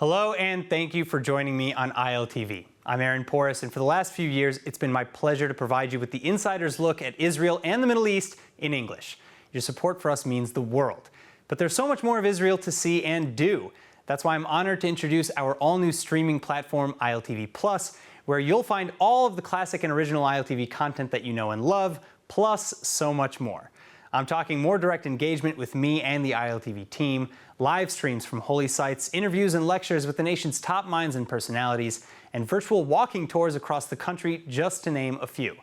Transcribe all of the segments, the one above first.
Hello, and thank you for joining me on ILTV. I'm Aaron Porras, and for the last few years, it's been my pleasure to provide you with the insider's look at Israel and the Middle East in English. Your support for us means the world. But there's so much more of Israel to see and do. That's why I'm honored to introduce our all-new streaming platform, ILTV+, where you'll find all of the classic and original ILTV content that you know and love, plus so much more. I'm talking more direct engagement with me and the ILTV team, live streams from holy sites, interviews and lectures with the nation's top minds and personalities, and virtual walking tours across the country, just to name a few.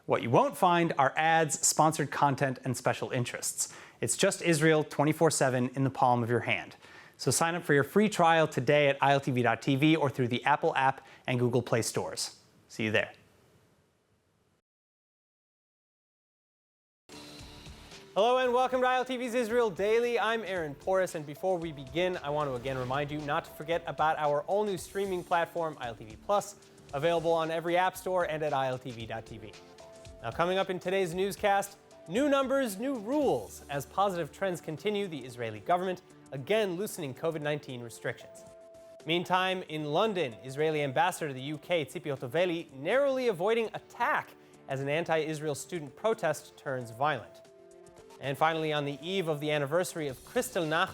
What you won't find are ads, sponsored content, and special interests. It's just Israel 24/7 in the palm of your hand. So sign up for your free trial today at ILTV.tv or through the Apple app and Google Play stores. See you there. Hello and welcome to ILTV's Israel Daily. I'm Aaron Porras, and before we begin, I want to again remind you not to forget about our all-new streaming platform, ILTV+, available on every app store and at ILTV.tv. Now, coming up in today's newscast, new numbers, new rules. As positive trends continue, the Israeli government again loosening COVID-19 restrictions. Meantime, in London, Israeli ambassador to the UK, Tzipi Hotovely, narrowly avoiding attack as an anti-Israel student protest turns violent. And finally, on the eve of the anniversary of Kristallnacht,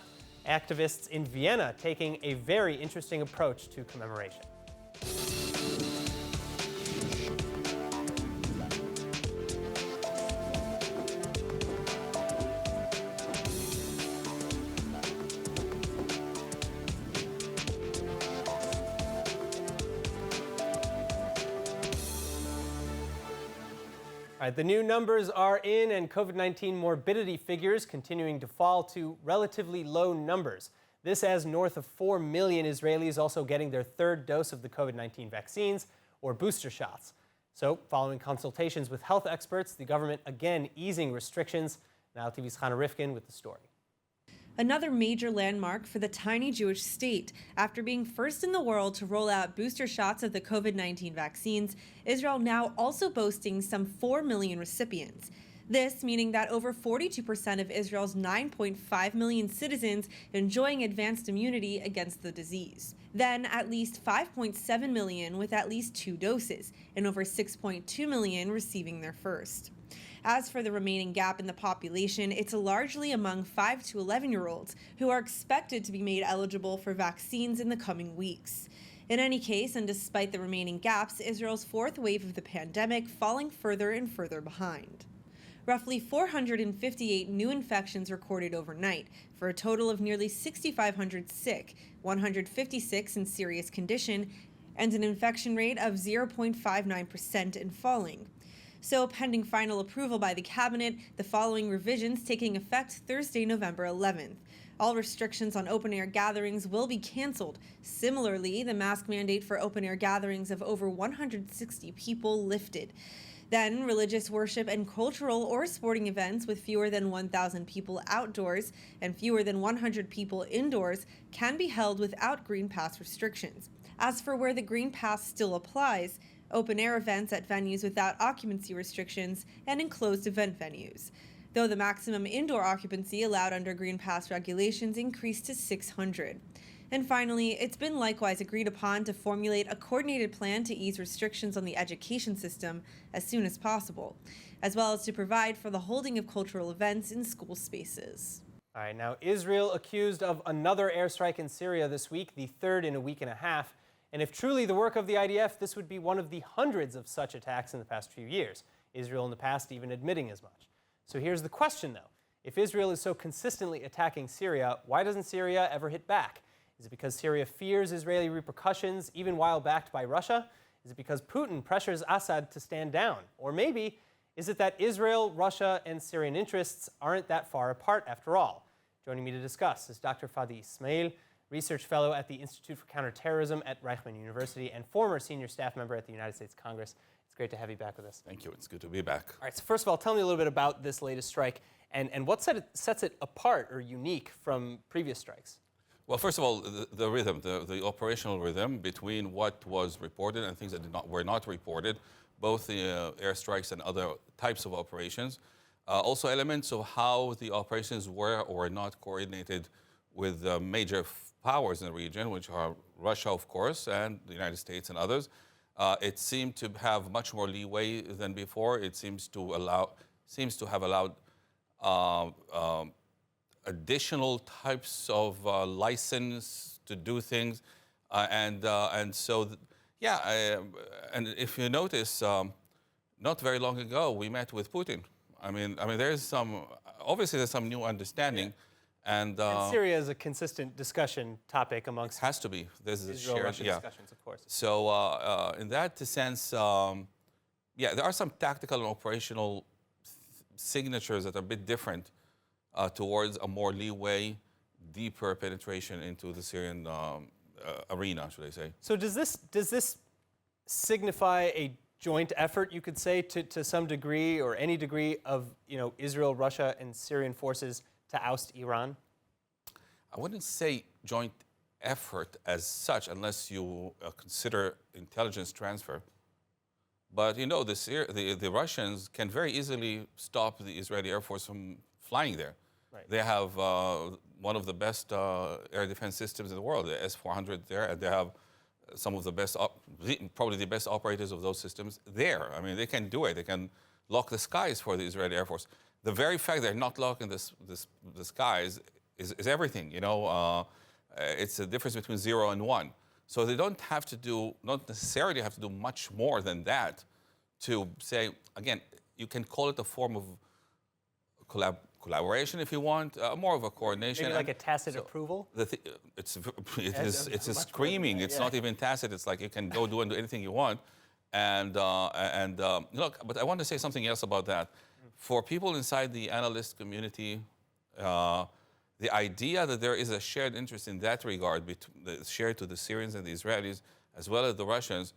activists in Vienna taking a very interesting approach to commemoration. All right, the new numbers are in, and COVID-19 morbidity figures continuing to fall to relatively low numbers. This as north of 4 million Israelis also getting their third dose of the COVID-19 vaccines or booster shots. So, following consultations with health experts, the government again easing restrictions. Now TV's Chana Rifkin with the story. Another major landmark for the tiny Jewish state. After being first in the world to roll out booster shots of the COVID-19 vaccines, Israel now also boasting some 4 million recipients. This meaning that over 42% of Israel's 9.5 million citizens enjoying advanced immunity against the disease. Then at least 5.7 million with at least 2 doses, and over 6.2 million receiving their first. As for the remaining gap in the population, it's largely among 5 to 11-year-olds who are expected to be made eligible for vaccines in the coming weeks. In any case, and despite the remaining gaps, Israel's fourth wave of the pandemic falling further and further behind. Roughly 458 new infections recorded overnight, for a total of nearly 6,500 sick, 156 in serious condition, and an infection rate of 0.59% and falling. So, pending final approval by the cabinet, the following revisions taking effect Thursday, November 11th. All restrictions on open-air gatherings will be canceled. Similarly, the mask mandate for open-air gatherings of over 160 people lifted. Then, religious worship and cultural or sporting events with fewer than 1,000 people outdoors and fewer than 100 people indoors can be held without Green Pass restrictions. As for where the Green Pass still applies, open-air events at venues without occupancy restrictions and enclosed event venues, though the maximum indoor occupancy allowed under Green Pass regulations increased to 600. And finally, it's been likewise agreed upon to formulate a coordinated plan to ease restrictions on the education system as soon as possible, as well as to provide for the holding of cultural events in school spaces. All right, now Israel accused of another airstrike in Syria this week, the third in a week and a half. And if truly the work of the IDF, this would be one of the hundreds of such attacks in the past few years. Israel in the past even admitting as much. So here's the question, though. If Israel is so consistently attacking Syria, why doesn't Syria ever hit back? Is it because Syria fears Israeli repercussions, even while backed by Russia? Is it because Putin pressures Assad to stand down? Or maybe, is it that Israel, Russia, and Syrian interests aren't that far apart after all? Joining me to discuss is Dr. Fadi Ismail, Research Fellow at the Institute for Counterterrorism at Reichman University and former senior staff member at the United States Congress. It's great to have you back with us. Thank you. It's good to be back. All right, so first of all, tell me a little bit about this latest strike and what sets it apart or unique from previous strikes. Well, first of all, the rhythm, the operational rhythm between what was reported and things that were not reported, both the airstrikes and other types of operations. Also elements of how the operations were or were not coordinated with major powers in the region, which are Russia, of course, and the United States and others. It seemed to have much more leeway than before. It seems to have allowed additional types of license to do things, and so and if you notice, not very long ago we met with Putin. I mean, there's obviously some new understanding, and Syria is a consistent discussion topic amongst has to be. There's a Israel-Russia discussions, of course. So in that sense, there are some tactical and operational signatures that are a bit different towards a more leeway, deeper penetration into the Syrian arena, should I say. So does this signify a joint effort, you could say, to some degree or any degree of Israel, Russia, and Syrian forces to oust Iran? I wouldn't say joint effort as such, unless you consider intelligence transfer. But the Russians can very easily stop the Israeli Air Force from flying there. Right. They have one of the best air defense systems in the world, the S-400 there, and they have some of the best, probably the best operators of those systems there. I mean, they can do it. They can lock the skies for the Israeli Air Force. The very fact they're not locking the skies is everything. It's a difference between 0 and 1. So they don't necessarily have to do much more than that to say, again, you can call it a form of collaboration if you want, more of a coordination. Maybe like a tacit approval? It's screaming. It's not even tacit. It's like you can go do anything you want. And look, but I want to say something else about that. For people inside the analyst community, the idea that there is a shared interest in that regard, shared to the Syrians and the Israelis, as well as the Russians,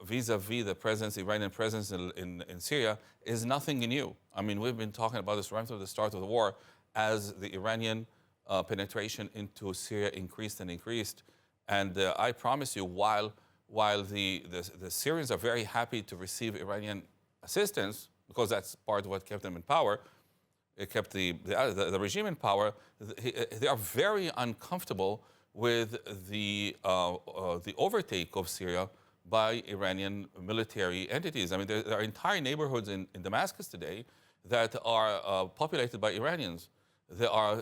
vis-a-vis the Iranian presence in Syria, is nothing new. I mean, we've been talking about this right from the start of the war, as the Iranian penetration into Syria increased and increased. And I promise you, while the Syrians are very happy to receive Iranian assistance, because that's part of what kept them in power, it kept the regime in power, they are very uncomfortable with the overtake of Syria by Iranian military entities. I mean, there are entire neighborhoods in Damascus today that are populated by Iranians. There are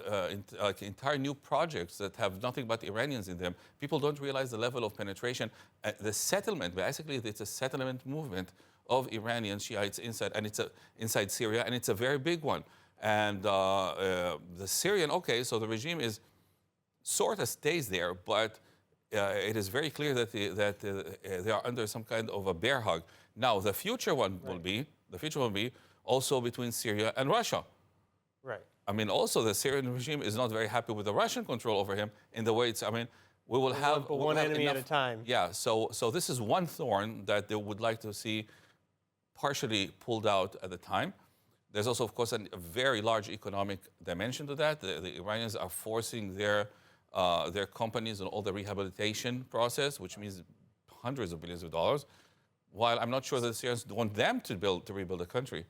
entire new projects that have nothing but Iranians in them. People don't realize the level of penetration. The settlement, basically, it's a settlement movement of Iranian Shiites inside Syria, and it's a very big one. And the Syrian, so the regime sort of stays there, but it is very clear that they are under some kind of a bear hug. Now, the future one will be also between Syria and Russia. Right. I mean, also the Syrian regime is not very happy with the Russian control over him in the way it's. I mean, we will have one enemy at a time. Yeah. So this is one thorn that they would like to see partially pulled out at the time. There's also, of course, a very large economic dimension to that. The Iranians are forcing their companies on all the rehabilitation process, which means hundreds of billions of dollars, while I'm not sure that the Syrians want them to rebuild the country.